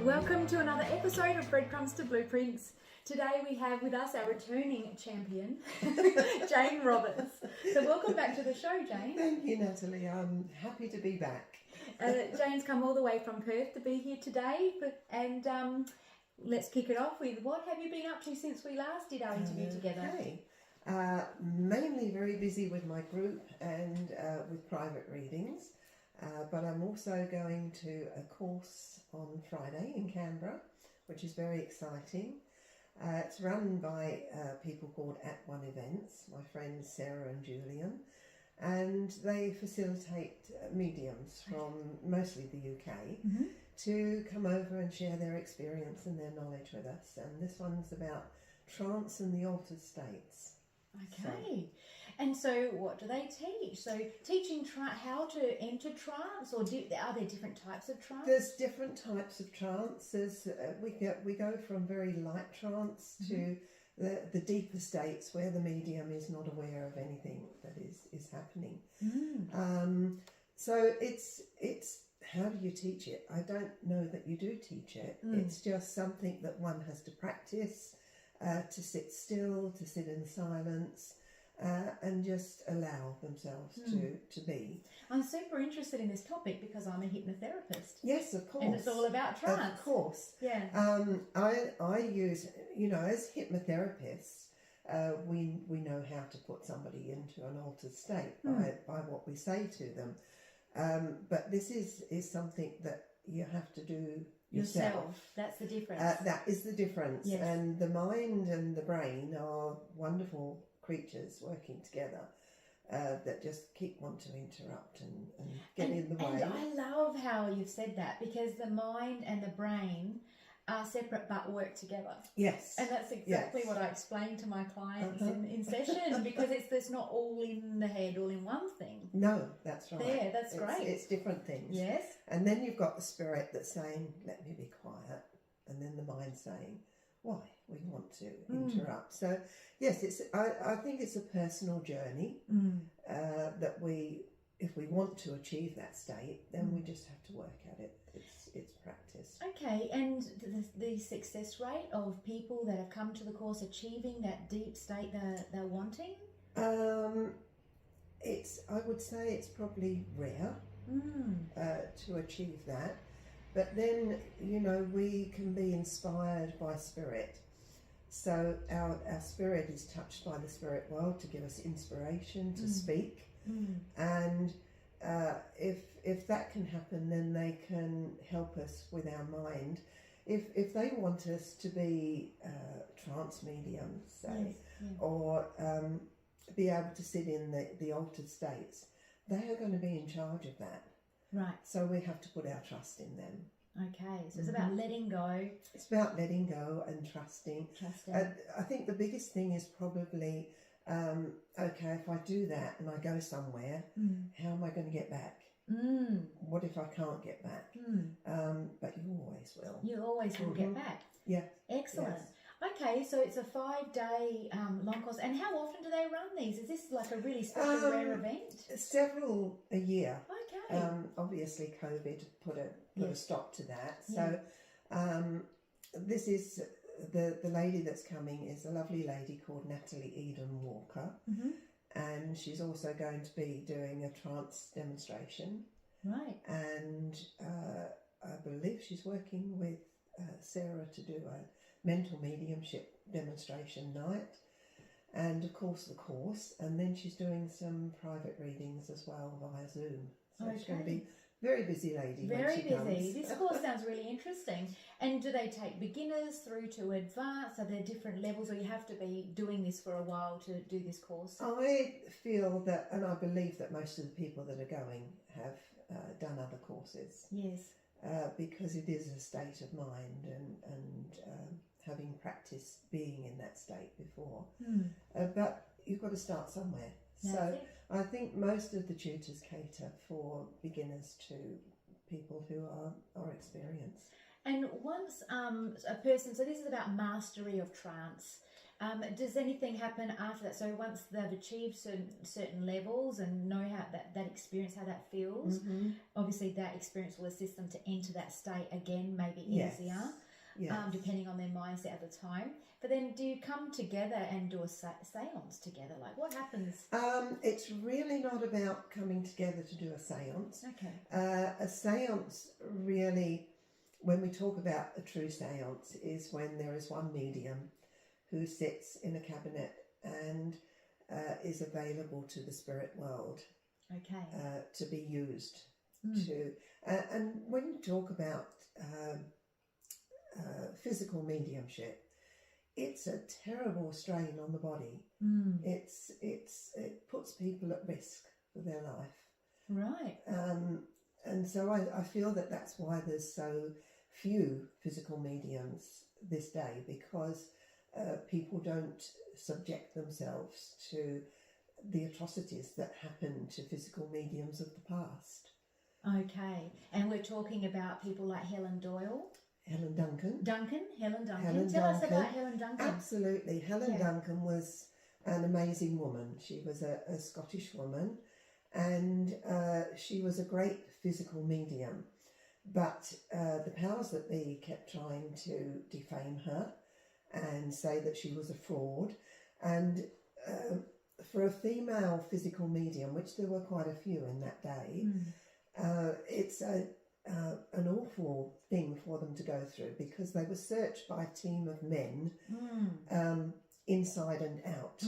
Welcome to another episode of Breadcrumbs to Blueprints. Today we have with us our returning champion, Jane Roberts. So welcome back to the show, Jane. Thank you, Natalie. I'm happy to be back. Jane's come all the way from Perth to be here today, and let's kick it off with what have you been up to since we last did our interview together? Okay. Mainly very busy with my group and with private readings. But I'm also going to a course on Friday in Canberra, which is very exciting. It's run by people called At One Events, my friends Sarah and Julian, and they facilitate mediums from mostly the UK to come over and share their experience and their knowledge with us. And this one's about trance and the altered states. Okay. And so what do they teach? So teaching how to enter trance, or are there different types of trance? There's different types of trance. We go from very light trance to the deeper states where the medium is not aware of anything that is happening. So it's how do you teach it? I don't know that you do teach it. It's just something that one has to practice, to sit still, to sit in silence, and just allow themselves to be. I'm super interested in this topic because I'm a hypnotherapist. Yes, of course. And it's all about trance. Of course. Yeah. I use, as hypnotherapists, we know how to put somebody into an altered state by what we say to them. But this is something that you have to do yourself. That's the difference. That is the difference. Yes. And the mind and the brain are wonderful creatures working together that just keep wanting to interrupt and get in the way. And I love how you've said that, because the mind and the brain are separate but work together. Yes. And that's exactly what I explain to my clients in session, because it's not all in the head, all in one thing. No, that's right. Yeah, that's great. It's different things. Yes. And then you've got the spirit that's saying, let me be quiet. And then the mind saying, why? We want to interrupt. So, yes, I think it's a personal journey that if we want to achieve that state, then we just have to work at it. It's practice. Okay, and the success rate of people that have come to the course achieving that deep state they're wanting? I would say it's probably rare to achieve that. But then, we can be inspired by spirit. So our spirit is touched by the spirit world to give us inspiration to speak. And if that can happen, then they can help us with our mind. If they want us to be trance mediums, say, or be able to sit in the altered states, they are going to be in charge of that. Right. So we have to put our trust in them. Okay, so it's about letting go. It's about letting go and trusting. I think the biggest thing is probably, okay, if I do that and I go somewhere, how am I going to get back? What if I can't get back? But you always will. You always will get back. Yeah. Excellent. Yes. Okay, so it's a 5-day long course. And how often do they run these? Is this like a really special, rare event? Several a year. Okay. Obviously, COVID put a stop to that. So this is the lady that's coming is a lovely lady called Natalie Eden Walker. And she's also going to be doing a trance demonstration. Right. And I believe she's working with Sarah to do a mental mediumship demonstration night, and of course the course, and then she's doing some private readings as well via Zoom. So she's going to be very busy lady. Very busy. Comes. This course sounds really interesting. And do they take beginners through to advanced? Are there different levels, or you have to be doing this for a while to do this course? I feel that, and I believe that most of the people that are going have done other courses. Yes. Because it is a state of mind, and having practiced being in that state before. But you've got to start somewhere. So I think most of the tutors cater for beginners to people who are experienced. And once a person, so this is about mastery of trance, Does anything happen after that? So once they've achieved certain levels and know how that experience, how that feels, obviously that experience will assist them to enter that state again, maybe easier, depending on their mindset at the time. But then do you come together and do a seance together? Like what happens? It's really not about coming together to do a seance. Okay. A seance really, when we talk about a true seance, is when there is one medium who sits in a cabinet and is available to the spirit world, to be used. And when you talk about physical mediumship, it's a terrible strain on the body. It puts people at risk for their life. Right. And so I feel that that's why there's so few physical mediums this day, because people don't subject themselves to the atrocities that happen to physical mediums of the past. Okay, and we're talking about people like Helen Doyle. Helen Duncan. Helen Duncan. Tell us about Helen Duncan. Absolutely. Helen Duncan was an amazing woman. She was a Scottish woman, and she was a great physical medium. But the powers that be kept trying to defame her and say that she was a fraud. And for a female physical medium, which there were quite a few in that day, it's an awful thing for them to go through, because they were searched by a team of men inside and out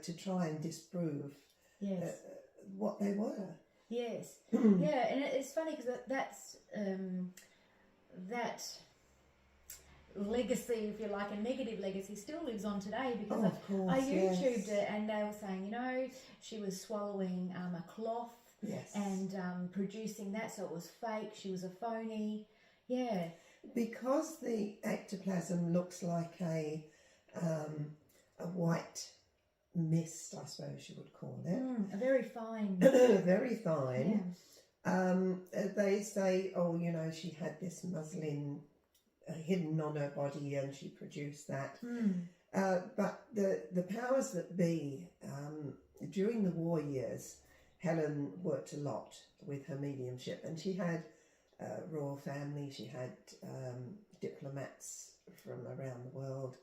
to try and disprove what they were. Yes. Yeah, and it's funny because that's that legacy, if you like, a negative legacy, still lives on today, because of course, I YouTubed it and they were saying, you know, she was swallowing a cloth and producing that, so it was fake, she was a phony. Yeah. Because the ectoplasm looks like a white mist, I suppose you would call it. A very fine. Very fine. Yeah. They say, oh, you know, she had this muslin hidden on her body and she produced that. But the powers that be, during the war years, Helen worked a lot with her mediumship, and she had royal family, she had diplomats from around the world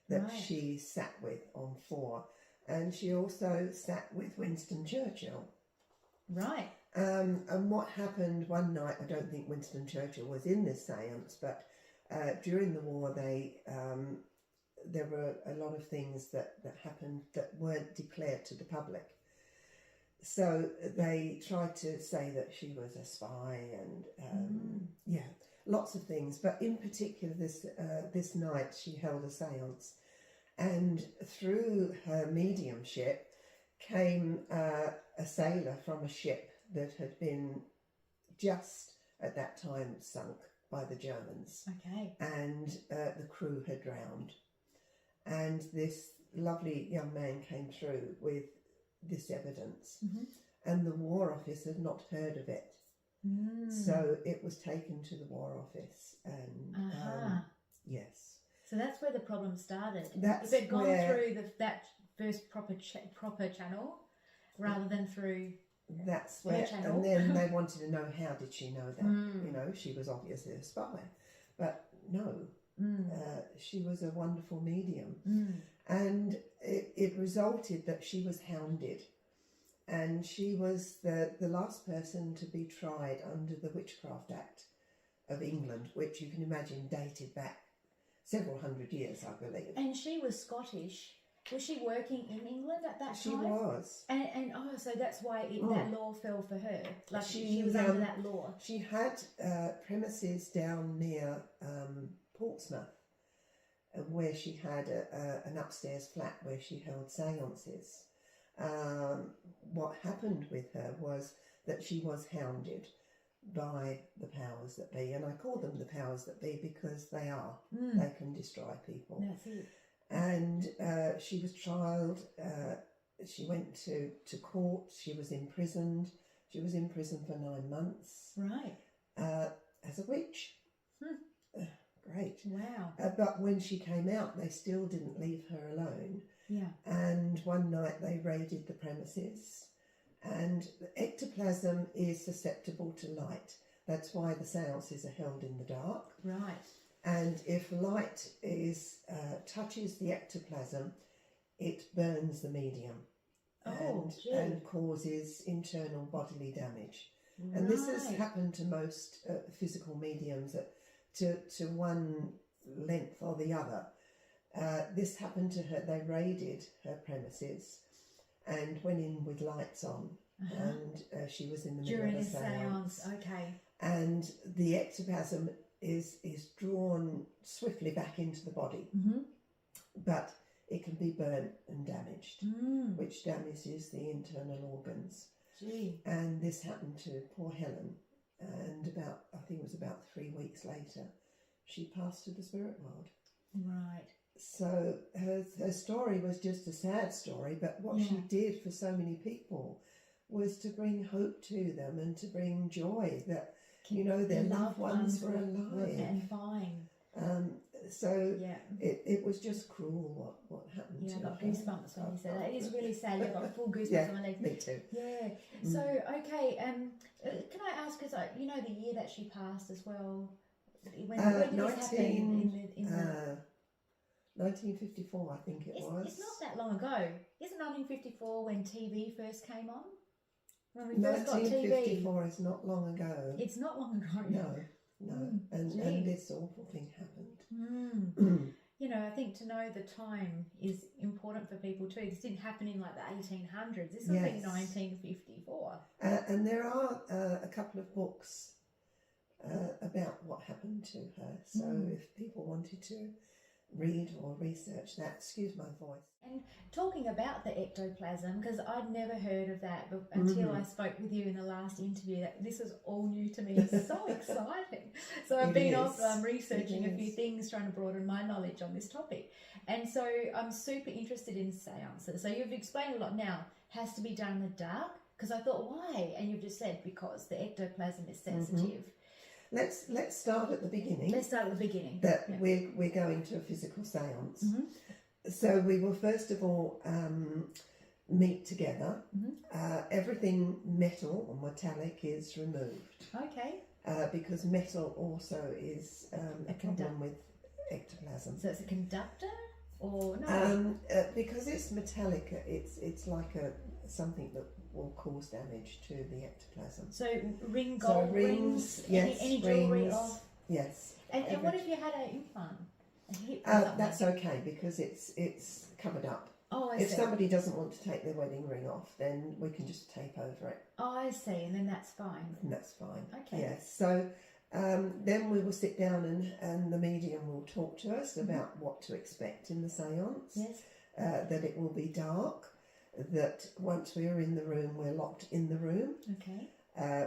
that she sat with on 4. And she also sat with Winston Churchill. Right. And what happened one night, I don't think Winston Churchill was in this seance, but during the war there were a lot of things that happened that weren't declared to the public. So they tried to say that she was a spy and lots of things. But in particular this night she held a seance, and through her mediumship came a sailor from a ship that had been just at that time sunk by the Germans. Okay. And the crew had drowned. And this lovely young man came through with this evidence. And the War Office had not heard of it. So it was taken to the War Office. And yes. So that's where the problem started. That's if it gone through that first proper channel rather than through that's where channel. And then they wanted to know, how did she know that? You know, she was obviously a spy, but no, she was a wonderful medium. And it resulted that she was hounded, and she was the last person to be tried under the Witchcraft Act of England, which you can imagine dated back several hundred years, I believe. And she was Scottish. Was she working in England at that time? She was. And so that's why that law fell for her. Like she was under that law. She had premises down near Portsmouth, where she had an upstairs flat where she held seances. What happened with her was that she was hounded by the powers that be, and I call them the powers that be because they are. They can destroy people. That's it. And she was trialed. She went to court. She was imprisoned. She was in prison for 9 months. Right. As a witch. great. Wow. But when she came out, they still didn't leave her alone. Yeah. And one night they raided the premises, and ectoplasm is susceptible to light. That's why the séances are held in the dark. Right. And if light touches the ectoplasm, it burns the medium and causes internal bodily damage. Right. And this has happened to most physical mediums to one length or the other. This happened to her. They raided her premises and went in with lights on, and she was in the middle of a séance. Okay. And the ectoplasm is drawn swiftly back into the body, but it can be burnt and damaged, which damages the internal organs. Gee. And this happened to poor Helen, and I think it was about 3 weeks later, she passed to the spirit world. Right. So her story was just a sad story, but what she did for so many people was to bring hope to them and to bring joy that, their loved ones were alive and fine. So it was just cruel what happened to her. I got goosebumps when you said that. It is really sad. I've got full goosebumps on my legs. Me too. Yeah. So, okay, can I ask, because the year that she passed as well? When did this happen? In the 1954, I think it was. It's not that long ago. Isn't 1954 when TV first came on? When we first got TV? 1954 is not long ago. It's not long ago. No. And this awful thing happened. I think to know the time is important for people too. This didn't happen in like the 1800s. This was in 1954. And there are a couple of books about what happened to her. So if people wanted to read or research that, excuse my voice. And talking about the ectoplasm, because I'd never heard of that until I spoke with you in the last interview. That this was all new to me. It's so exciting. So I've been off researching a few things, trying to broaden my knowledge on this topic. And so I'm super interested in seances. So you've explained a lot now. Has to be done in the dark? Because I thought, why? And you've just said because the ectoplasm is sensitive. Let's start at the beginning. Let's start at the beginning. That we're going to a physical séance. So we will first of all meet together. Everything metal or metallic is removed. Okay. Because metal also is a problem with ectoplasm. So it's a conductor, or no? Because it's metallic, it's like something that will cause damage to the ectoplasm. So gold rings, yes, any jewelry rings, off. Yes. And what if you had an implant? That's okay because it's covered up. Oh, I see. If somebody doesn't want to take their wedding ring off, then we can just tape over it. Oh, I see, and then that's fine. And that's fine. Okay. Yes. So then we will sit down and the medium will talk to us about what to expect in the séance. Yes. That it will be dark. That once we are in the room, we're locked in the room. Okay.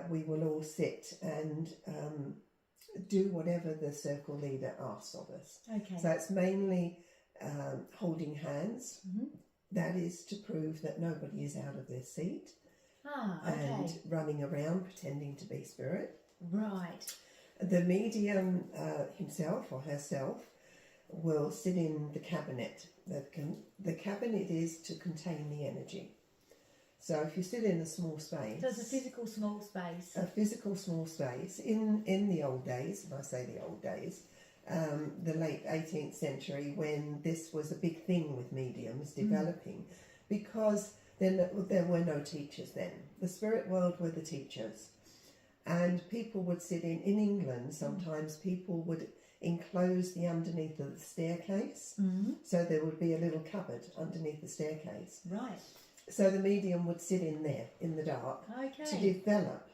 We will all sit and do whatever the circle leader asks of us. Okay. So it's mainly holding hands. That is to prove that nobody is out of their seat. And running around pretending to be spirit. Right. The medium himself or herself will sit in the cabinet. The cabinet is to contain the energy. So if you sit in a small space... So it's a physical small space. A physical small space. In the old days, and I say the old days, the late 18th century, when this was a big thing with mediums developing, because then there were no teachers then. The spirit world were the teachers. And people would sit in England, sometimes people would enclose the underneath of the staircase. So there would be a little cupboard underneath the staircase. Right. So the medium would sit in there in the dark to develop,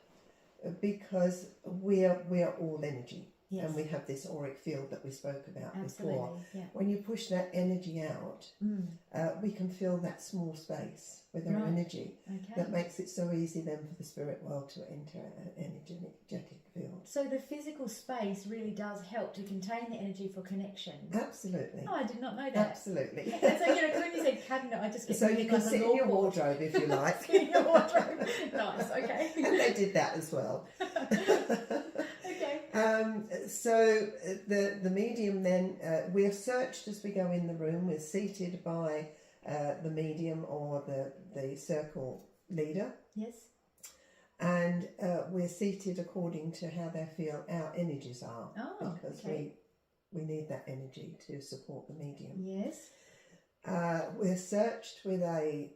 because we are all energy. Yes. And we have this auric field that we spoke about before. Yeah. When you push that energy out, we can fill that small space with our energy. Okay. That makes it so easy then for the spirit world to enter an energetic field. So the physical space really does help to contain the energy for connection. Absolutely. Oh, I did not know that. Absolutely. And so, when you said cabinet, I just get so you can sit in your wardrobe if you like. Sit in your wardrobe. Nice, okay. And they did that as well. Okay. So the medium we're searched as we go in the room. We're seated by the medium or the circle leader. Yes. And we're seated according to how they feel our energies are. Oh, because okay. we need that energy to support the medium. Yes. We're searched with a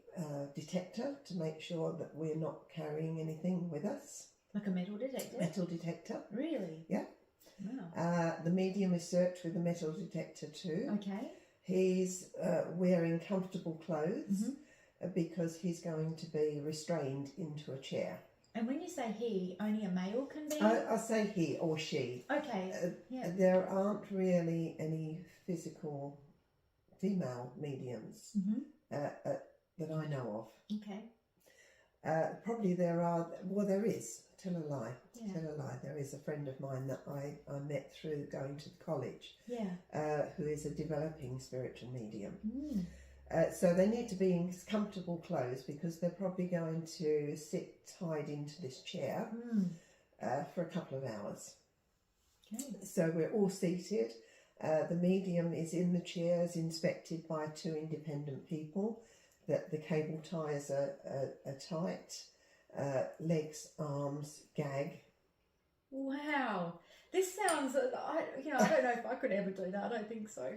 detector to make sure that we're not carrying anything with us. Like a metal detector? Metal detector. Really? Yeah. Wow. The medium is searched with a metal detector too. Okay. He's wearing comfortable clothes because he's going to be restrained into a chair. And when you say he, only a male can be? I say he or she. Okay. Yeah. There aren't really any physical female mediums that I know of. Okay. Probably there are, well, there is. Tell a lie. Yeah. Tell a lie. There is a friend of mine that I met through going to the college, Yeah. who is a developing spiritual medium. Mm. So they need to be in comfortable clothes because they're probably going to sit tied into this chair for a couple of hours. Okay. So we're all seated. The medium is in the chairs, inspected by two independent people. That the cable ties are tight. Legs, arms, gag. Wow. This sounds, I don't know if I could ever do that. I don't think so.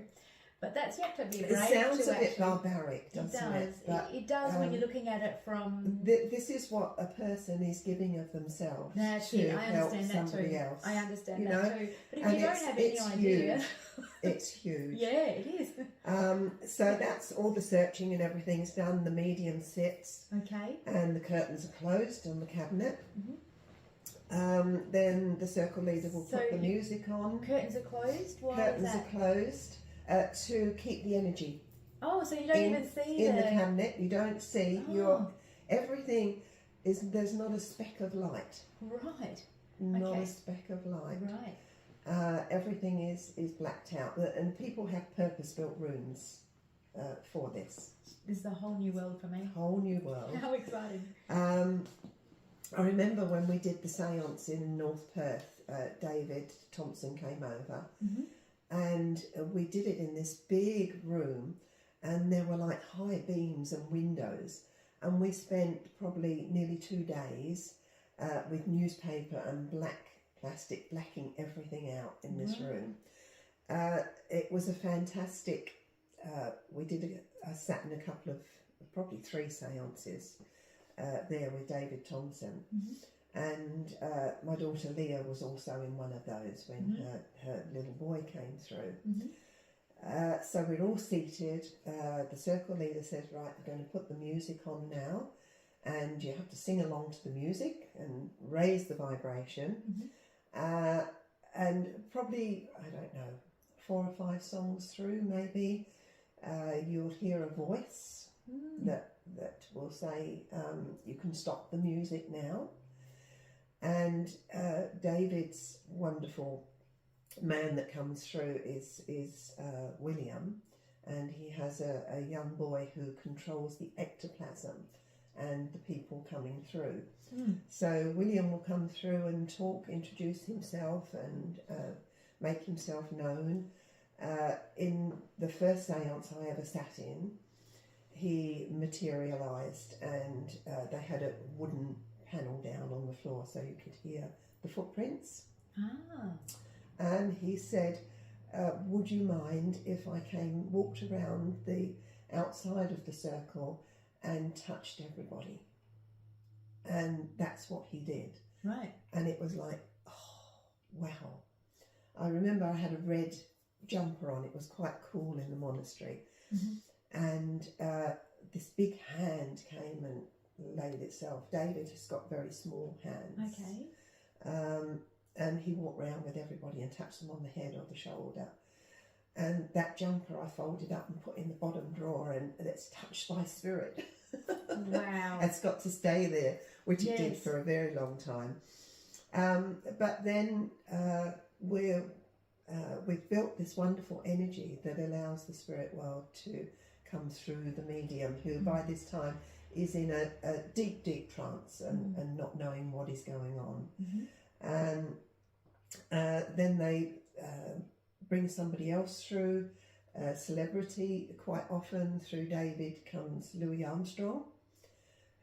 But that's, you have to be brave. It sounds to a bit actually, barbaric, doesn't it? But it does when you're looking at it from... This is what a person is giving of themselves to I help understand that somebody too. else. I understand you that know? too. But if And you don't have any idea... Huge. It's huge. Yeah, it is. So that's all the searching and everything's done. The medium sits. Okay. And the curtains are closed on the cabinet. Then the circle leader will put the music on. Curtains are closed? Why Curtains is that? are closed to keep the energy. Oh, so you don't even see in the cabinet. You don't see everything is. There's not a speck of light. Right. Not a speck of light. Right. Everything is blacked out, and people have purpose-built rooms for this. This is a whole new world for me. Whole new world. How exciting! I remember when we did the séance in North Perth. David Thompson came over. And we did it in this big room, and there were like high beams and windows, and we spent probably nearly 2 days with newspaper and black plastic blacking everything out in this room. It was a fantastic, I sat in a couple of, probably 3 séances there with David Thompson. And my daughter Leah was also in one of those when her little boy came through. So we're all seated. The circle leader says, right, I'm going to put the music on now, and you have to sing along to the music and raise the vibration. And probably, I don't know, 4 or 5 songs through maybe, you'll hear a voice that will say, you can stop the music now. And David's wonderful man that comes through is William, and he has a young boy who controls the ectoplasm and the people coming through. So William will come through and talk, introduce himself and make himself known. In the first séance I ever sat in, he materialised, and they had a wooden panel down on the floor so you could hear the footprints. And he said, would you mind if I walked around the outside of the circle and touched everybody? And that's what he did. Right. And it was like, oh, wow. I remember I had a red jumper on. It was quite cool in the monastery. And this big hand came and laid itself. David has got very small hands. And he walked around with everybody and touched them on the head or the shoulder. And that jumper I folded up and put in the bottom drawer, and it's touched by spirit. Wow. It's got to stay there, which it did for a very long time. But then we've built this wonderful energy that allows the spirit world to come through the medium, who by this time is in a deep, deep trance and not knowing what is going on. And then they bring somebody else through, a celebrity. Quite often through David comes Louis Armstrong,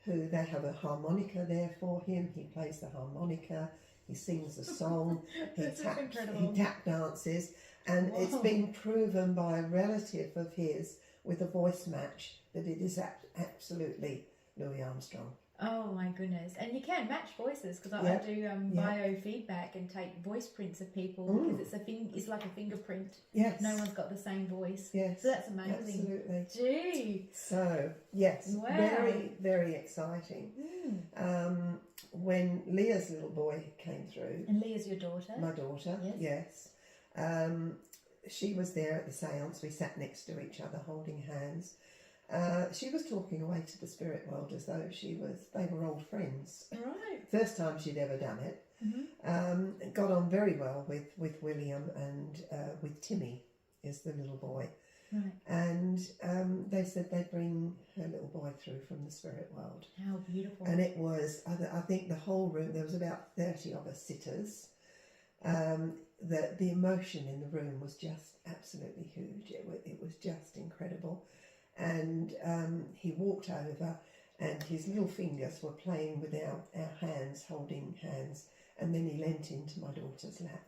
who they have a harmonica there for him. He plays the harmonica, he sings a song, he tap dances, and it's been proven by a relative of his with a voice match that it is absolutely Louis Armstrong. Oh my goodness. And you can match voices, because I do biofeedback and take voice prints of people, because it's like a fingerprint. Yes. No one's got the same voice. Yes. So that's amazing. Absolutely. Gee. So, yes, Wow. very, very exciting. When Leah's little boy came through. And Leah's your daughter? My daughter, yes. She was there at the séance. We sat next to each other holding hands. She was talking away to the spirit world as though they were old friends. Right. First time she'd ever done it. Got on very well with William, and with Timmy is the little boy. Right. And they said they'd bring her little boy through from the spirit world. How beautiful. And it was, I think the whole room, there was about 30 of us sitters. The emotion in the room was just absolutely huge. It was just incredible. And he walked over, and his little fingers were playing with our hands, holding hands, and then he leant into my daughter's lap.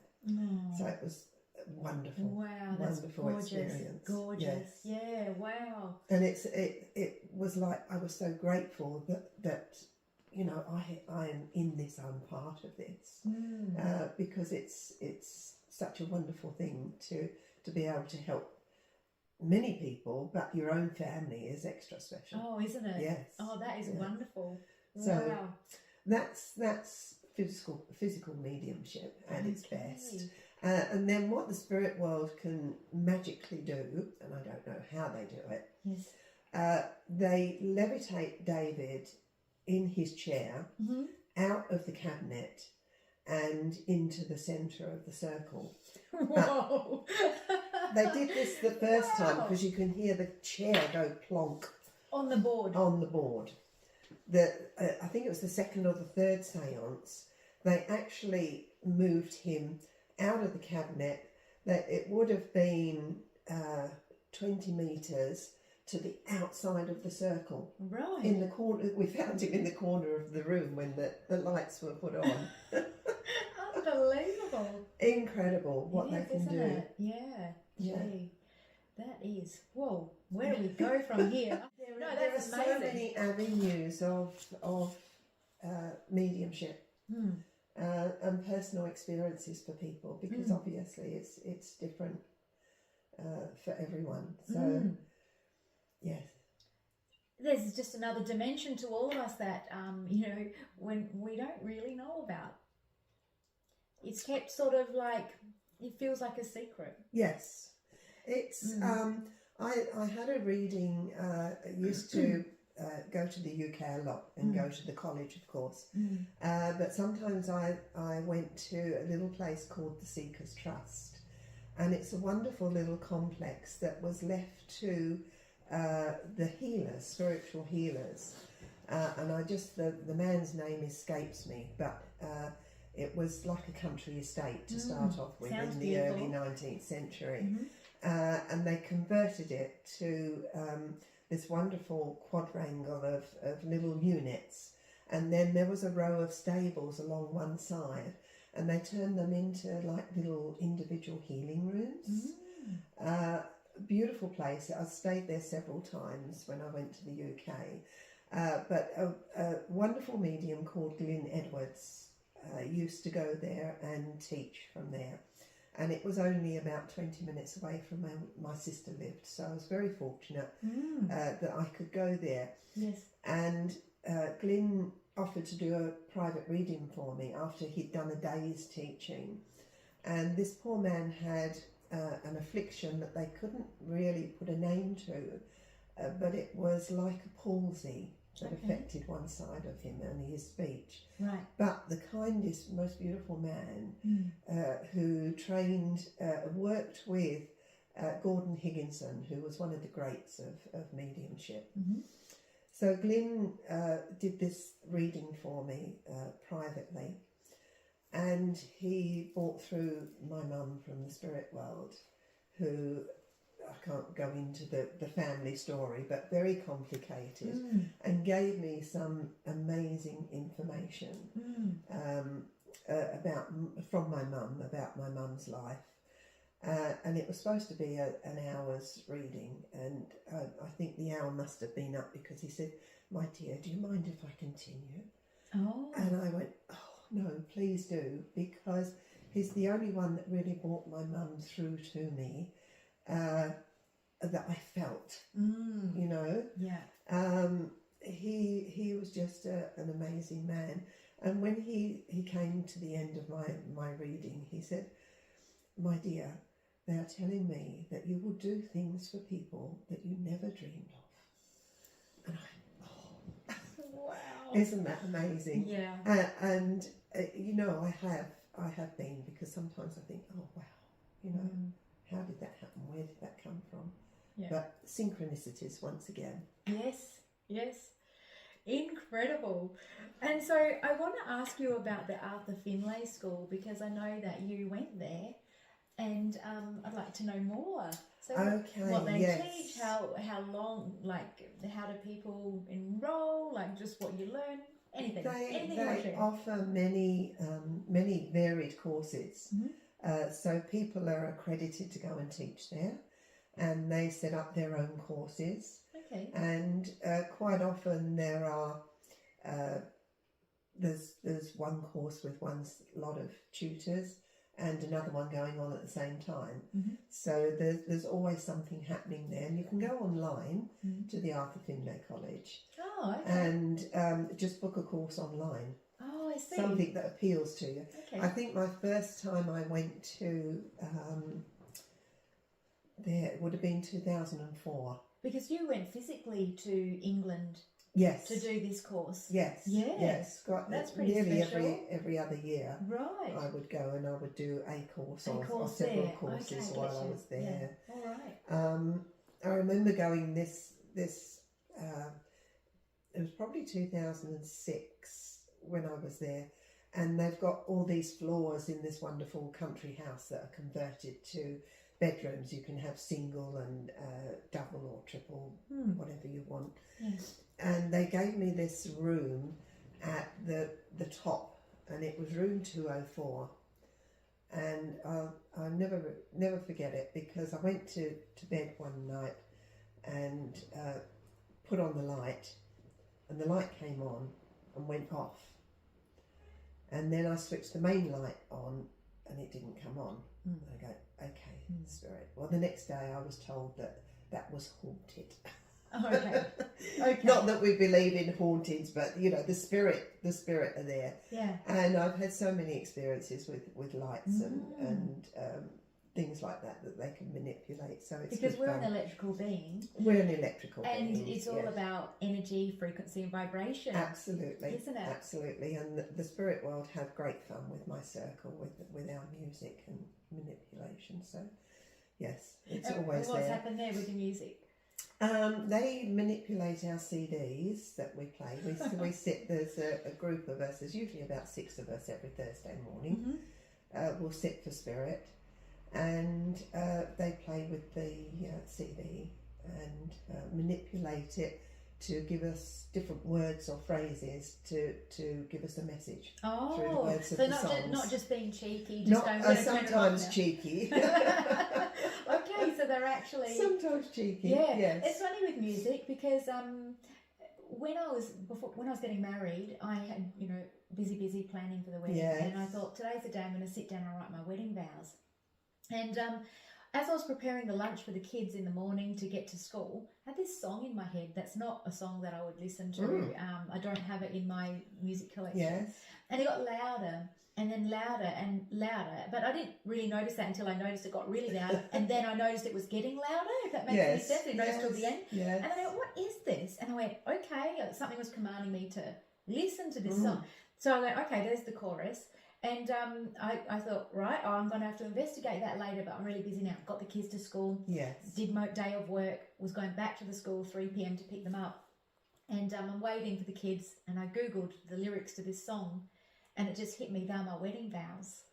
So it was wonderful. Wow, that's wonderful gorgeous. Experience. Gorgeous. Yes. Yeah, wow. And it was like, I was so grateful that you know, I am in this, I'm part of this, because it's such a wonderful thing to be able to help many people, but your own family is extra special. Oh, isn't it? Yes. Oh, that is wonderful. So wow. That's physical mediumship at its best. And then what the spirit world can magically do, and I don't know how they do it. Yes. They levitate David in his chair out of the cabinet and into the centre of the circle. Whoa! They did this the first time because you can hear the chair go plonk on the board. On the board. I think it was the second or the third séance. They actually moved him out of the cabinet. That it would have been 20 metres to the outside of the circle. Right. In the corner, we found him in the corner of the room when the lights were put on. Unbelievable. Incredible what they can do. It? Yeah. Gee, that is. Whoa, where do we go from here? There are so many avenues of mediumship and personal experiences for people, because obviously it's different for everyone. So yes. There's just another dimension to all of us that you know, when we don't really know about. It's kept sort of like, it feels like a secret. Yes. It's I had a reading. I used to go to the UK a lot and go to the college, of course, but sometimes I went to a little place called the Seekers Trust, and it's a wonderful little complex that was left to the healers, spiritual healers, and the man's name escapes me, but it was like a country estate to start off with. Sounds in the beautiful. early 19th century. And they converted it to this wonderful quadrangle of little units, and then there was a row of stables along one side, and they turned them into like little individual healing rooms. Beautiful place. I stayed there several times when I went to the UK, but a wonderful medium called Glyn Edwards used to go there and teach from there. And it was only about 20 minutes away from where my sister lived. So I was very fortunate that I could go there. Yes. And Glyn offered to do a private reading for me after he'd done a day's teaching. And this poor man had an affliction that they couldn't really put a name to, but it was like a palsy that affected one side of him and his speech. Right. But the kindest, most beautiful man who trained, worked with Gordon Higginson, who was one of the greats of mediumship. So Glyn did this reading for me privately. And he brought through my mum from the spirit world, who, I can't go into the family story, but very complicated, and gave me some amazing information from my mum, about my mum's life. And it was supposed to be an hour's reading, and I think the hour must have been up, because he said, "My dear, do you mind if I continue?" Oh. And I went, "Oh, no, please do," because he's the only one that really brought my mum through to me, that I felt, you know. Yeah. He was just an amazing man. And when he came to the end of my reading, he said, "My dear, they are telling me that you will do things for people that you never dreamed of." And I, wow, isn't that amazing? Yeah. And you know, I have been, because sometimes I think, oh wow, you know, how did that happen? Where did that come from? Yeah. But synchronicities once again. Yes, yes. Incredible. And so I want to ask you about the Arthur Findlay School, because I know that you went there, and I'd like to know more. So what they teach, how long, like how do people enroll, like just what you learn, anything. They offer many varied courses. So people are accredited to go and teach there, and they set up their own courses. Okay. And quite often there are there's one course with one lot of tutors and another one going on at the same time. So there's always something happening there, and you can go online to the Arthur Findlay College. Oh, okay. And just book a course online. Oh, I see. Something that appeals to you. Okay. I think my first time I went to there, it would have been 2004. Because you went physically to England, yes, to do this course. Yes, yes. That's pretty nearly special. every other year. Right. I would go and I would do a course or several courses while I was there. Yeah. All right. I remember going this. It was probably 2006 when I was there, and they've got all these floors in this wonderful country house that are converted to bedrooms. You can have single and double or triple, whatever you want. Yes. And they gave me this room at the top, and it was room 204. And I'll never forget it, because I went to bed one night and put on the light, and the light came on and went off. And then I switched the main light on, and it didn't come on. I go, okay, spirit. Well, the next day I was told that was haunted. Oh, okay. Okay. Not that we believe in hauntings, but you know, the spirit are there. Yeah. And I've had so many experiences with lights and things like that they can manipulate. So it's because we're an electrical being. We're an electrical being, and it's all about energy, frequency, and vibration. Absolutely, isn't it? Absolutely. And the spirit world have great fun with my circle, with our music and manipulation. So yes, it's always there. What's happened there with the music? They manipulate our CDs that we play. We sit, there's a group of us, there's usually about 6 of us every Thursday morning. We'll sit for spirit, and they play with the CD and manipulate it to give us different words or phrases to give us a message through the words of the songs. Not just being cheeky, just sometimes cheeky. Okay, so they're actually sometimes cheeky. Yeah, yes. It's funny with music, because when I was getting married, I had busy planning for the wedding, and I thought, today's the day I'm going to sit down and write my wedding vows. And as I was preparing the lunch for the kids in the morning to get to school, I had this song in my head that's not a song that I would listen to. I don't have it in my music collection. Yes. And it got louder and then louder and louder, but I didn't really notice that until I noticed it got really loud, and then I noticed it was getting louder, if that makes any sense. I noticed till the end. Yes. And I went, what is this? And I went, okay, something was commanding me to listen to this song. So I went, okay, there's the chorus. And I thought, right, I'm going to have to investigate that later, but I'm really busy now. Got the kids to school. Yes. Did my day of work, was going back to the school 3 p.m. to pick them up. And I'm waiting for the kids, and I Googled the lyrics to this song. and it just hit me, they're my wedding vows.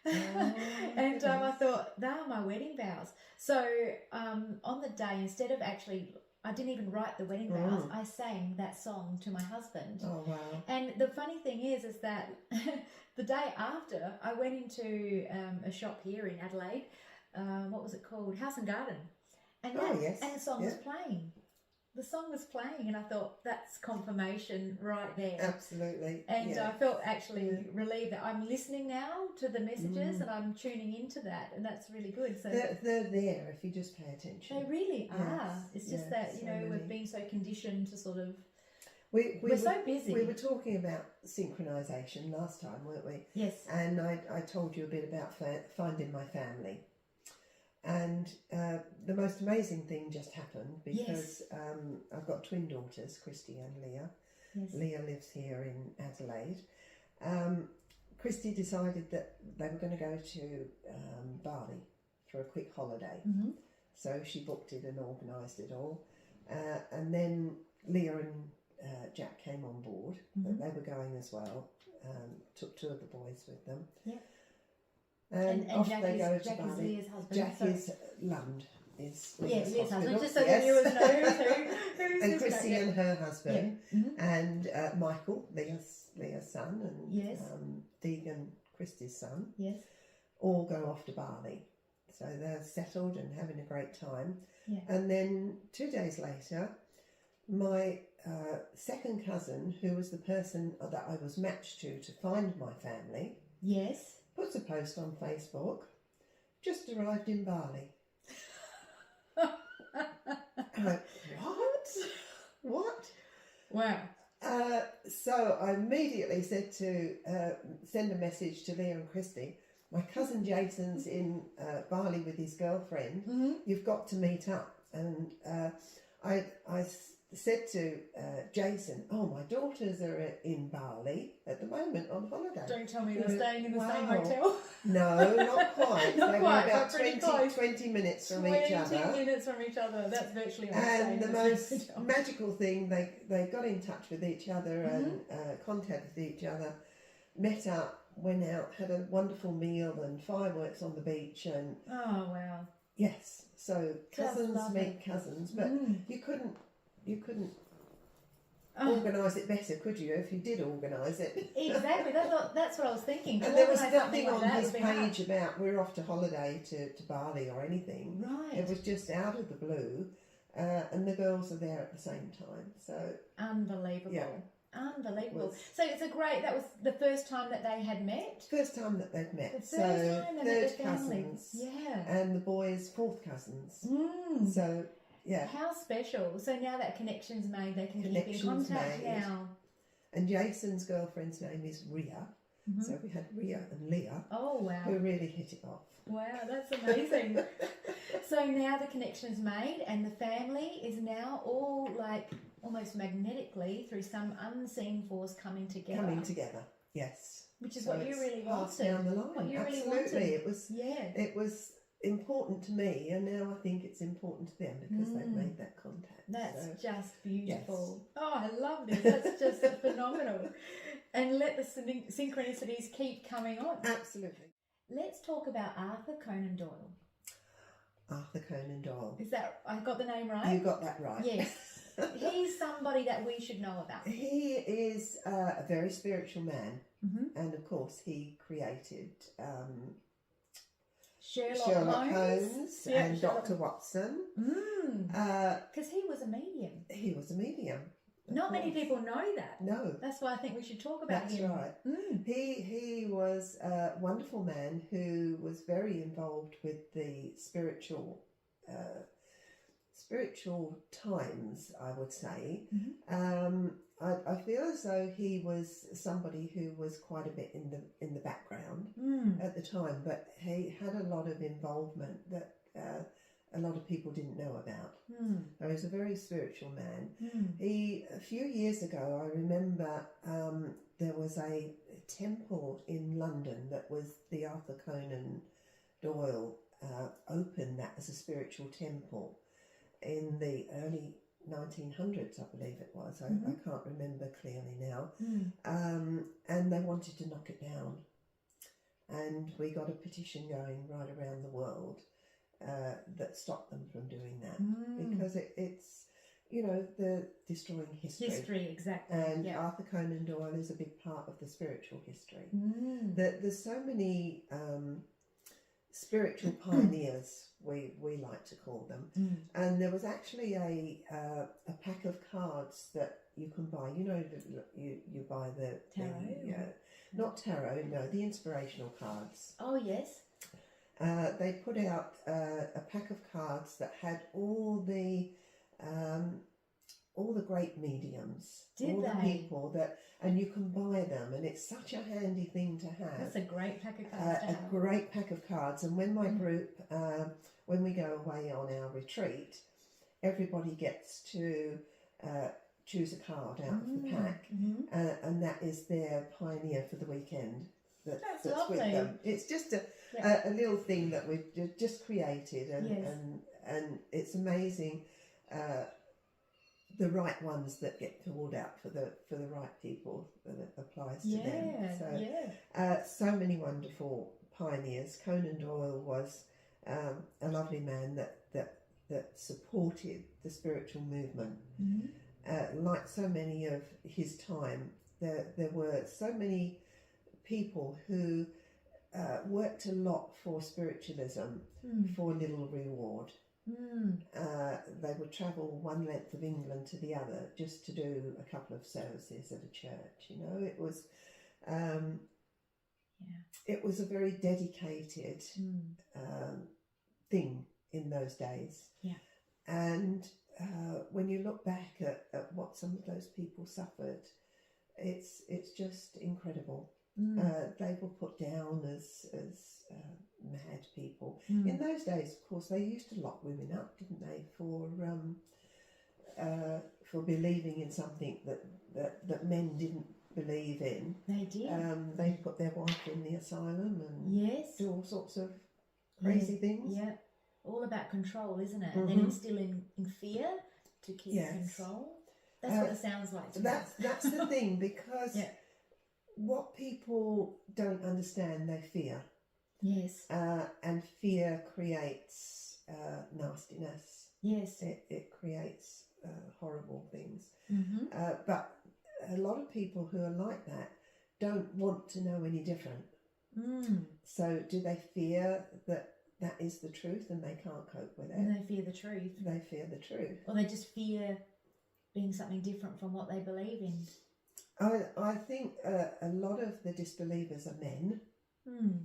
Oh, And I thought, they are my wedding vows. So on the day, instead of actually, I didn't even write the wedding vows, I sang that song to my husband. Oh, wow. And the funny thing is that the day after, I went into a shop here in Adelaide. What was it called? House and Garden. And and the song was playing. The song was playing, and I thought, that's confirmation right there. Absolutely. And I felt actually relieved that I'm listening now to the messages and I'm tuning into that, and that's really good. So they're there if you just pay attention. They really are. It's just that, you know, we've been so conditioned to sort of... We're so busy. We were talking about synchronisation last time, weren't we? Yes. And I told you a bit about finding my family. And the most amazing thing just happened because I've got twin daughters, Christy and Leah. Yes. Leah lives here in Adelaide. Christy decided that they were going to go to Bali for a quick holiday. Mm-hmm. So she booked it and organised it all. And then Leah and Jack came on board, but they were going as well. Took two of the boys with them. Yeah. And off Jack they go to Jack Bali. is Leah's husband. Jack is Lund. Leah's husband. Just so the viewers know who's and Chrissy and her husband, and Michael, Leah's son, and Deegan, Christy's son. Yes. All go off to Bali. So they're settled and having a great time. Yeah. And then 2 days later, my second cousin, who was the person that I was matched to find my family, puts a post on Facebook, just arrived in Bali. I'm like, what? Wow. So I immediately said to send a message to Leah and Christy. My cousin Jason's in Bali with his girlfriend. Mm-hmm. You've got to meet up. And I said to Jason, oh, my daughters are in Bali at the moment on holiday. Don't tell me they're staying in the same hotel. No, not quite. Not they quite, were about 20 minutes from each other. 20 minutes from each other. That's virtually and the most magical thing, they got in touch with each other and contacted each other, met up, went out, had a wonderful meal and fireworks on the beach. And oh, wow. Yes, so cousins meet cousins, but you couldn't organise it better, could you, if you did organise it? Exactly, that's what I was thinking. And there was nothing on his page about we're off to holiday to Bali or anything. Right. It was just out of the blue, and the girls are there at the same time. So unbelievable. Yeah. Unbelievable. So that was the first time that they had met? First time that they'd met. The first time they met their cousins. Yeah. And the boys' fourth cousins. So, yeah. How special. So now that connection's made, they can keep in contact now. And Jason's girlfriend's name is Ria. Mm-hmm. So we had Ria and Leah. Oh, wow. Who really hit it off. Wow, that's amazing. So now the connection's made and the family is now all like almost magnetically through some unseen force coming together. Coming together, yes. Which is what you really wanted. Down the line. What you Absolutely. Really wanted. It was important to me, and now I think it's important to them because they've made that contact. That's just beautiful. Yes. Oh, I love this. That's just phenomenal. And let the synchronicities keep coming on. Absolutely. Let's talk about Arthur Conan Doyle. Arthur Conan Doyle. Is that, I got the name right? You got that right. Yes. He's somebody that we should know about. He is a very spiritual man. Mm-hmm. And of course he created Sherlock Holmes and Sherlock. Dr. Watson. Because he was a medium. He was a medium. Not many people know that. No. That's why I think we should talk about him. That's right. He was a wonderful man who was very involved with the spiritual times, I would say. Mm-hmm. I feel as though he was somebody who was quite a bit in the background at the time, but he had a lot of involvement that a lot of people didn't know about. So he was a very spiritual man. A few years ago, I remember there was a temple in London that was the Arthur Conan Doyle opened that as a spiritual temple in the early 1900s, I believe it was. I can't remember clearly now. And they wanted to knock it down. And we got a petition going right around the world that stopped them from doing that, because it's, you know, the destroying history. History, exactly. And Arthur Conan Doyle is a big part of the spiritual history. There's so many spiritual pioneers, we like to call them. And there was actually a pack of cards that you can buy. You know, you buy the tarot. Not tarot, no, the inspirational cards. Oh yes. They put out a pack of cards that had all the great mediums, the people that, and you can buy them, and it's such a handy thing to have. That's a great pack of cards. A great pack of cards, and when my group, when we go away on our retreat, everybody gets to choose a card out of the pack, and that is their pioneer for the weekend. That's lovely. With them. It's just a little thing that we've just created, and it's amazing. The right ones that get pulled out for the right people that it applies to them. So many wonderful pioneers. Conan Doyle was a lovely man that supported the spiritual movement. Like so many of his time, there were so many people who worked a lot for spiritualism for little reward. They would travel one length of England to the other just to do a couple of services at a church. You know, it was it was a very dedicated thing in those days. And when you look back at what some of those people suffered, it's just incredible. They were put down as mad people. In those days, of course, they used to lock women up, didn't they, for believing in something that men didn't believe in. They did. They put their wife in the asylum and do all sorts of crazy things. Yeah, all about control, isn't it? And then instilling in fear to keep control. That's what it sounds like to me. That's the thing, because what people don't understand, they fear. Yes. And fear creates nastiness. Yes. It creates horrible things. But a lot of people who are like that don't want to know any different. So do they fear that is the truth and they can't cope with it? And they fear the truth. They fear the truth. Or they just fear being something different from what they believe in. I think a lot of the disbelievers are men,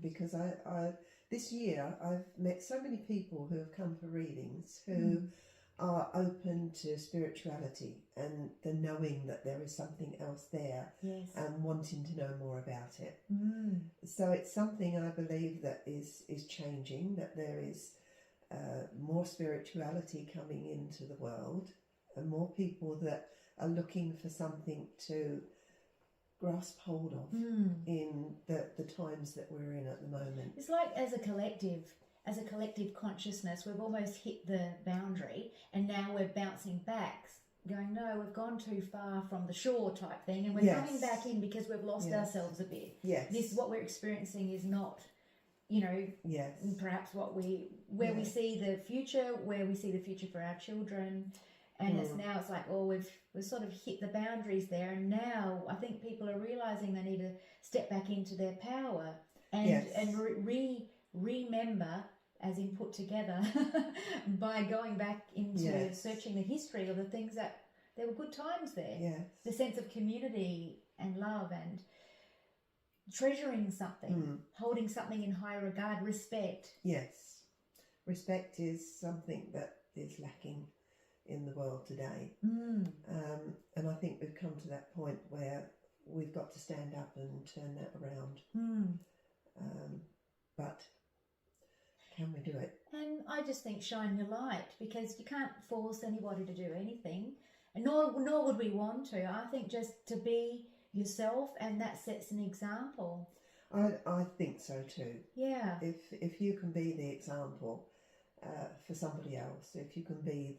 because I this year I've met so many people who have come for readings who are open to spirituality and the knowing that there is something else there, and wanting to know more about it. So it's something I believe that is changing, that there is more spirituality coming into the world, and more people that are looking for something to grasp hold of in the times that we're in at the moment. It's like as a collective consciousness, we've almost hit the boundary, and now we're bouncing back, going, no, we've gone too far from the shore type thing, and we're coming back in because we've lost ourselves a bit. What we're experiencing is not, you know, perhaps we see the future for our children. And it's like, we've sort of hit the boundaries there, and now I think people are realising they need to step back into their power and remember, as in put together, by going back into searching the history of the things that there were good times there. The sense of community and love and treasuring something, holding something in high regard, respect. Yes, respect is something that is lacking in the world today, and I think we've come to that point where we've got to stand up and turn that around. But can we do it? And I just think shine your light, because you can't force anybody to do anything, and nor would we want to. I think just to be yourself, and that sets an example. I think so too. Yeah. If you can be the example for somebody else, if you can be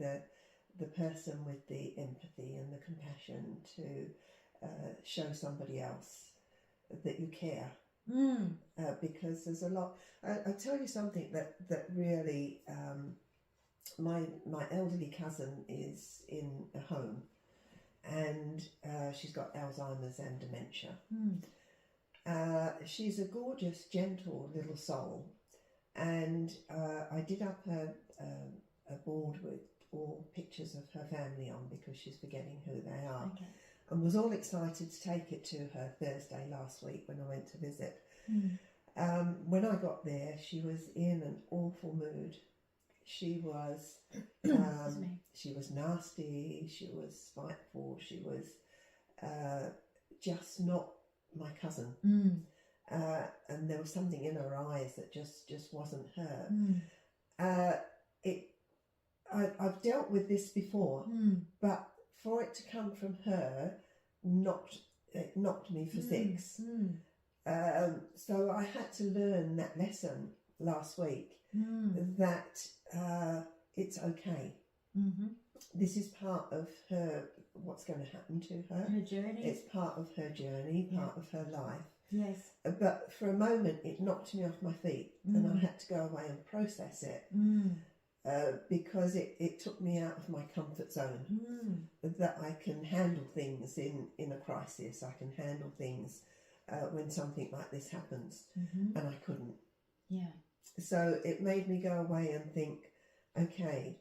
the person with the empathy and the compassion to show somebody else that you care. Because there's a lot. I'll tell you something that really, my elderly cousin is in a home, and she's got Alzheimer's and dementia. She's a gorgeous, gentle little soul, and I did up a board with all pictures of her family on, because she's forgetting who they are. Okay. And was all excited to take it to her Thursday last week when I went to visit. When I got there, she was in an awful mood. She was she was nasty, she was spiteful, she was just not my cousin. And there was something in her eyes that just wasn't her. I've dealt with this before, but for it to come from her knocked me for six. So I had to learn that lesson last week, that it's okay. This is part of her, what's going to happen to her. Her journey. It's part of her journey, part of her life. Yes. But for a moment it knocked me off my feet, and I had to go away and process it. Because it took me out of my comfort zone, that I can handle things in a crisis. I can handle things when something like this happens, and I couldn't. Yeah. So it made me go away and think, okay,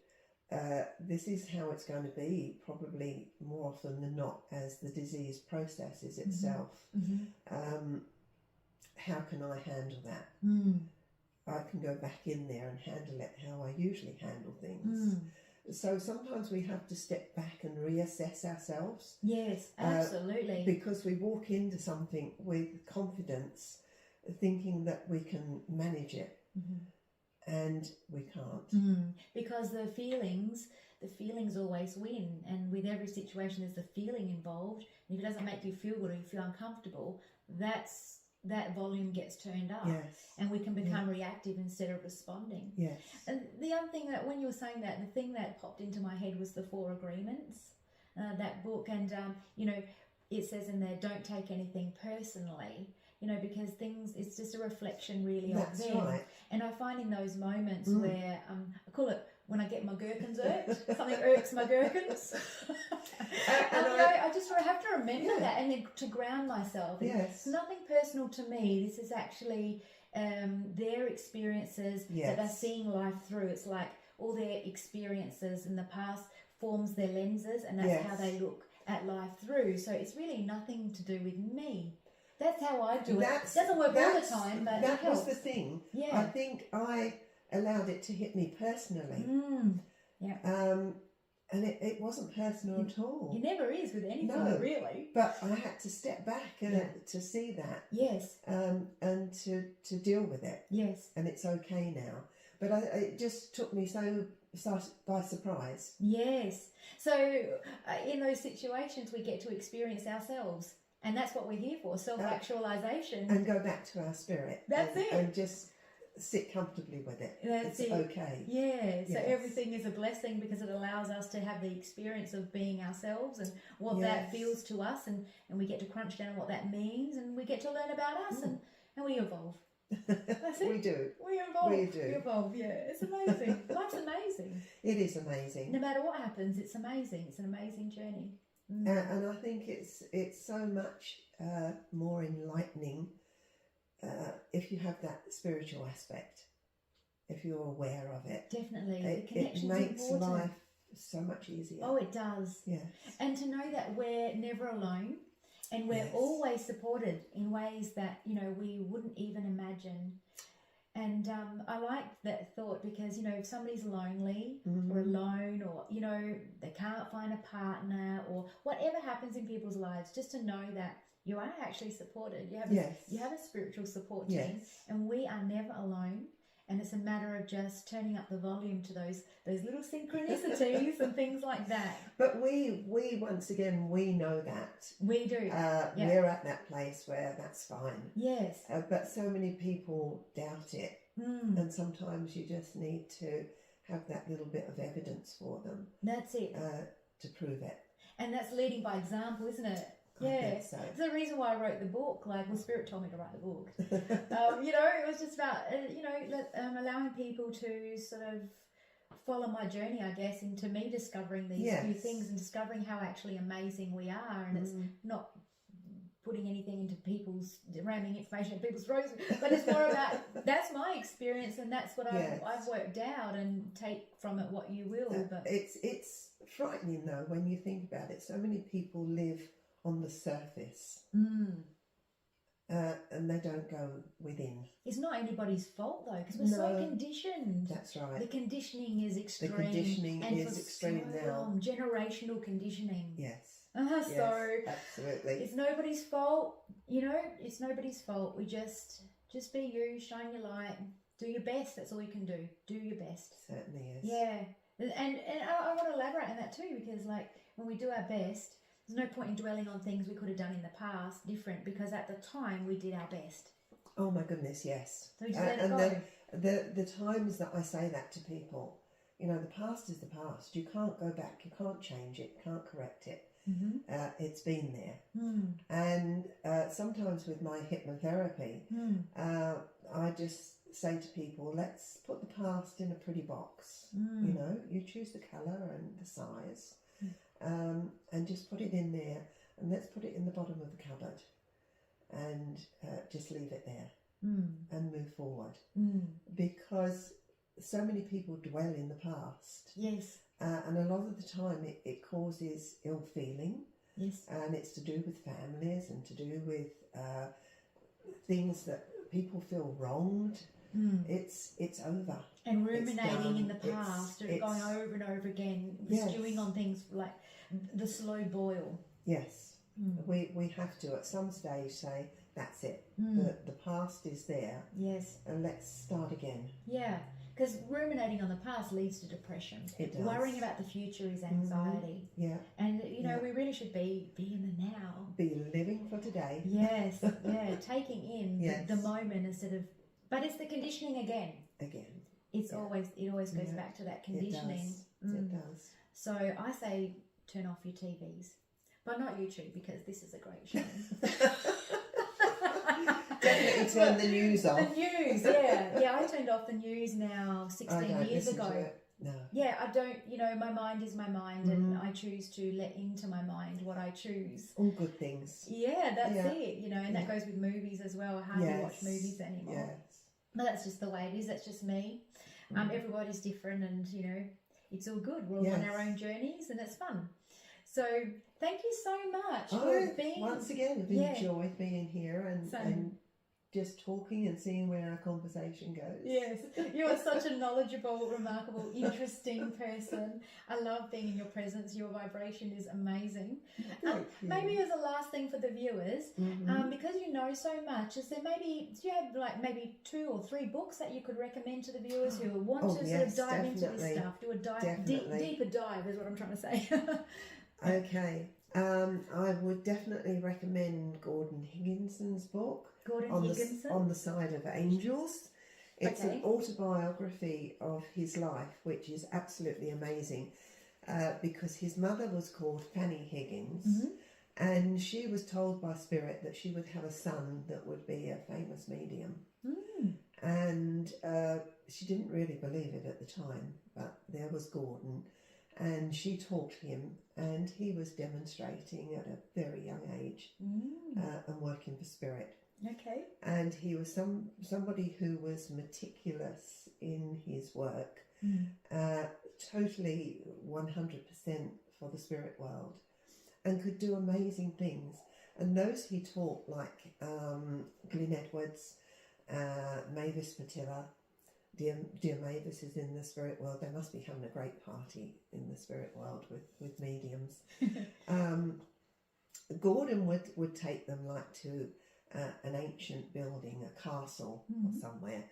this is how it's going to be, probably more often than not, as the disease processes itself. How can I handle that? I can go back in there and handle it how I usually handle things. So sometimes we have to step back and reassess ourselves. Yes, absolutely. Because we walk into something with confidence, thinking that we can manage it, and we can't. Because the feelings always win, and with every situation there's the feeling involved. And if it doesn't make you feel good or you feel uncomfortable, that volume gets turned up. Yes. And we can become reactive instead of responding. Yes. And the other thing that, when you were saying that, the thing that popped into my head was the 4 Agreements, that book. And, it says in there, don't take anything personally, because it's just a reflection really of them. That's right. And I find in those moments where, I call it when I get my gherkins irked, something irks my gherkins. I just have to remember that, and then to ground myself. Yes. It's nothing personal to me. This is actually their experiences that they're seeing life through. It's like all their experiences in the past forms their lenses, and that's how they look at life through. So it's really nothing to do with me. That's how I do it. It doesn't work all the time, but that it helps. was the thing. Yeah. I think I allowed it to hit me personally. Yeah. And it wasn't personal at all. It never is with anything, really. But I had to step back to see that. Yes. And to deal with it. Yes. And it's okay now. But it just took me so by surprise. Yes. So in those situations we get to experience ourselves. And that's what we're here for, self-actualization. And go back to our spirit. That's it. And just sit comfortably with it. That's it's it. Okay. Yeah, so Yes. everything is a blessing, because it allows us to have the experience of being ourselves and what that feels to us, and we get to crunch down on what that means, and we get to learn about us, and we evolve. That's it. We do. We evolve. We do. We evolve, yeah. It's amazing. Life's amazing. It is amazing. No matter what happens, it's amazing. It's an amazing journey. And I think it's so much more enlightening if you have that spiritual aspect, if you're aware of it. Definitely. It makes life so much easier. Oh, it does. Yes. And to know that we're never alone, and we're always supported in ways that, we wouldn't even imagine. And I like that thought, because, if somebody's lonely or alone, or, they can't find a partner, or whatever happens in people's lives, just to know that you are actually supported. You have a spiritual support team, and we are never alone. And it's a matter of just turning up the volume to those little synchronicities and things like that. But we once again, we know that. We do. We're at that place where that's fine. Yes. But so many people doubt it. And sometimes you just need to have that little bit of evidence for them. That's it. To prove it. And that's leading by example, isn't it? I think so. It's the reason why I wrote the book. Like, well, Spirit told me to write the book. It was just about, allowing people to sort of follow my journey, I guess, into me discovering these few things and discovering how actually amazing we are. And it's not putting anything into ramming information in people's throats, but it's more about, that's my experience and that's what I've worked out, and take from it what you will. But it's frightening though when you think about it. So many people live on the surface and they don't go within. It's not anybody's fault though, because we're so conditioned. That's right. The conditioning is extreme. The conditioning is extreme now. Generational conditioning. Yes. So absolutely. It's nobody's fault. It's nobody's fault. We just be you, shine your light, do your best. That's all you can do. Do your best. Certainly is. Yeah. And I want to elaborate on that too, because like when we do our best, there's no point in dwelling on things we could have done in the past different, because at the time we did our best. Oh my goodness, yes. So we just let it go. The times that I say that to people, the past is the past. You can't go back. You can't change it. You can't correct it. It's been there. And sometimes with my hypnotherapy, I just say to people, let's put the past in a pretty box. You choose the colour and the size, and just put it in there, and let's put it in the bottom of the cupboard, and just leave it there and move forward, because so many people dwell in the past. Yes. And a lot of the time it causes ill feeling. Yes. And it's to do with families and to do with things that people feel wronged. It's over. And ruminating in the past, and going over and over again, stewing on things like the slow boil. Yes. We have to at some stage say, that's it. The past is there. Yes. And let's start again. Yeah. Because ruminating on the past leads to depression. It does. Worrying about the future is anxiety. Yeah. And, we really should be in the now. Be living for today. Yes. Taking in the moment instead of... But it's the conditioning again. It always goes back to that conditioning. It does. So I say turn off your TVs. But not YouTube, because this is a great show. Definitely turn the news off. The news, yeah. I turned off the news now 16 years ago. No. Yeah, I don't, my mind is my mind, and I choose to let into my mind what I choose. All good things. Yeah, that's it, and that goes with movies as well. I hardly watch movies anymore. Yes. But that's just the way it is. That's just me. Everybody's different, and, it's all good. We're all on our own journeys, and it's fun. So thank you so much for being... Once again, I've enjoyed being here and just talking and seeing where our conversation goes. Yes, you are such a knowledgeable, remarkable, interesting person. I love being in your presence. Your vibration is amazing. Maybe as a last thing for the viewers, because you know so much, do you have maybe 2 or 3 books that you could recommend to the viewers who want to sort of dive into this stuff? Do a deeper dive is what I'm trying to say. Okay. I would definitely recommend Gordon Higginson's book, Higginson? On the Side of Angels. It's an autobiography of his life, which is absolutely amazing, because his mother was called Fanny Higgins, and she was told by Spirit that she would have a son that would be a famous medium. And she didn't really believe it at the time, but there was Gordon. And she taught him, and he was demonstrating at a very young age and working for Spirit. Okay. And he was somebody who was meticulous in his work, totally 100% for the spirit world, and could do amazing things. And those he taught, like Glyn Edwards, Mavis Patilla. Dear Mavis is in the spirit world. They must be having a great party in the spirit world with mediums. Gordon would take them like to an ancient building, a castle or somewhere,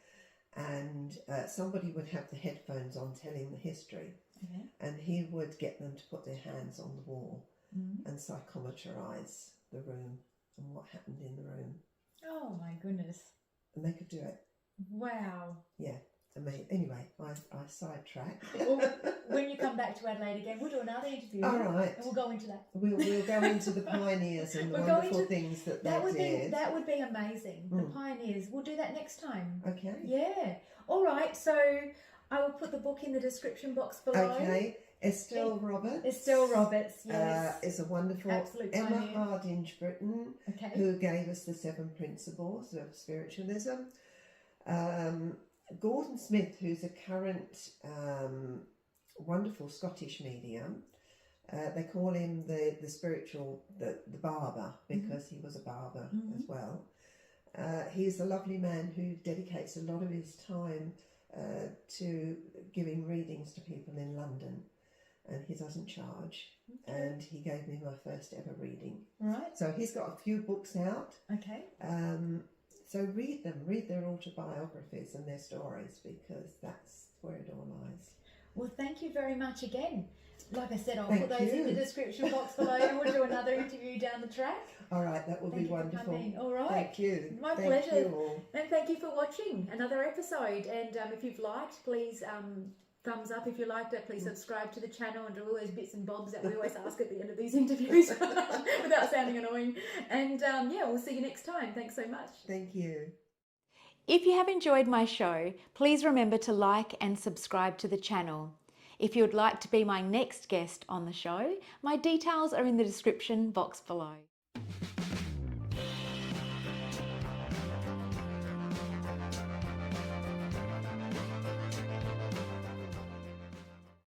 and somebody would have the headphones on telling the history, and he would get them to put their hands on the wall and psychometrize the room and what happened in the room. Oh my goodness. And they could do it. Wow. Yeah. Anyway, I sidetracked. Well, when you come back to Adelaide again, we'll do another interview. All right. And we'll go into that. We'll go into the pioneers and the wonderful things that they did. That would be amazing. The pioneers. We'll do that next time. Okay. Yeah. All right. So I will put the book in the description box below. Okay. Estelle Roberts. Estelle Roberts, yes. Is a wonderful absolute Emma pioneer. Hardinge Britten, who gave us the 7 principles of spiritualism. Gordon Smith, who's a current wonderful Scottish medium. They call him the barber, because he was a barber as well. He's a lovely man who dedicates a lot of his time to giving readings to people in London, and he doesn't charge. And he gave me my first ever reading. Right. So he's got a few books out. Okay. So read their autobiographies and their stories, because that's where it all lies. Well, thank you very much again. Like I said, I'll Thank put those in you. the description box below, and we'll do another interview down the track. All right, that will be wonderful. For coming. All right. Thank you. My Thank pleasure. You all. And thank you for watching another episode. And if you've liked, please thumbs up if you liked it. Please subscribe to the channel and do all those bits and bobs that we always ask at the end of these interviews without sounding annoying. And yeah, we'll see you next time. Thanks so much. Thank you. If you have enjoyed my show, please remember to like and subscribe to the channel. If you would like to be my next guest on the show, my details are in the description box below.